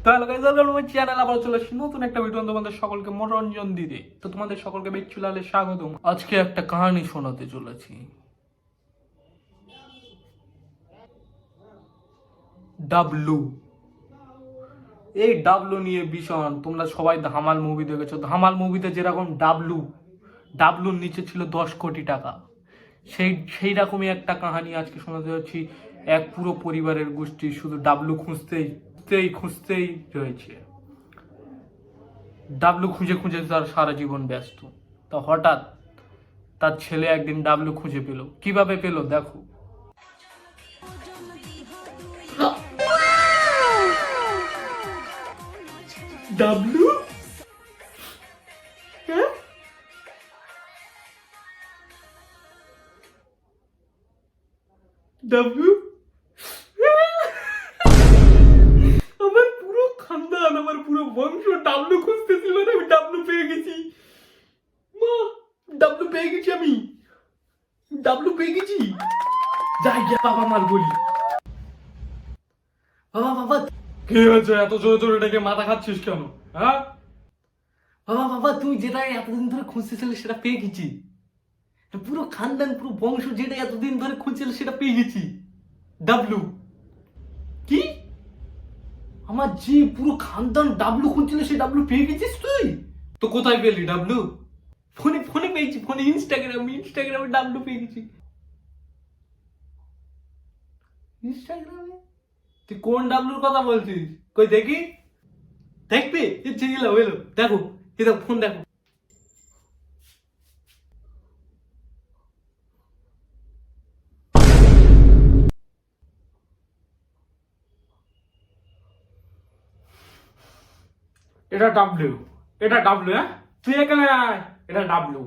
তাহলে গাইস আমার চ্যানেল আবার চলে আসছি নতুন একটা ভিডিও তোমাদের সকলকে মনোরঞ্জন দিতে। তো তোমাদের সকলকে বেচুলালে স্বাগতম। আজকে একটা কাহিনী শোনাতে চলেছি। ডাবলু, এই ডাবলু নিয়ে ভীষণ, তোমরা সবাই ধামাল মুভি দেখেছো। ধামাল মুভিতে যেরকম ডাবলুর নিচে ছিল 10 কোটি টাকা, সেই রকমই একটা কাহিনী আজকে শোনাতে যাচ্ছি। এক পুরো পরিবারের গোষ্ঠী শুধু ডাবলু খুঁজতেই রয়েছে। ডাবলু খুঁজে খুঁজে তার সারা জীবন ব্যস্ত। তা হঠাৎ তার ছেলে একদিন ডাবলু খুঁজে পেল। কিভাবে পেল দেখো। ডাবলু, হ্যাঁ? ডাবলু, আমার পুরো খানদান, আমার পুরো বংশ ডাবলু খুঁজতেছিল, আমি ডাবলু পেয়ে গেছি। মা, ডাবলু পেয়ে গেছি, আমি ডাবলু পেয়ে গেছি। যাই গিয়ে বাবা মার বলি, বাবা কি হয়েছে? এত জোরে জোরে ডেকে মাথা খাচ্ছিস কেন? হ্যাঁ বাবা, তুই যেটা এতদিন ধরে খুঁজতেছিলে সেটা পেয়ে গেছি। পুরো খানদান, পুরো বংশ যেটা এতদিন ধরে খুঁজছিল সেটা পেয়ে গেছি। ডাবলু কি? আমার যে পুরো খানদান ডাবলু খুঁজছিল সে ডাবলু পেয়ে গেছিস তুই? তো কোথায় পেলি ডাবলু? ফোনে পেয়েছি, ফোনে ইনস্টাগ্রামে ডাবলু পেয়ে গেছি। ইনস্টাগ্রামে? তুই কোন ডাবলুর কথা বলছিস? কই দেখি, দেখবি? এলো দেখো, এ দেখো, ফোন দেখো। এটা ডাবলু, হ্যাঁ? তুই এখানে আয়, এটা ডাবলু।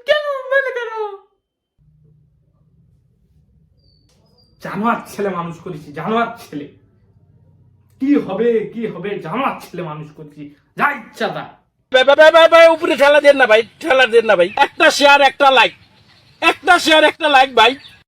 কেন মেলে কেন? জানোয়ার ছেলে মানুষ করেছি, জানোয়ার ছেলে। কি হবে জানোয়ার ছেলে মানুষ করেছি, যা ইচ্ছা তা। উপরে ঠেলা দেন না ভাই, একটা শেয়ার একটা লাইক, ভাই।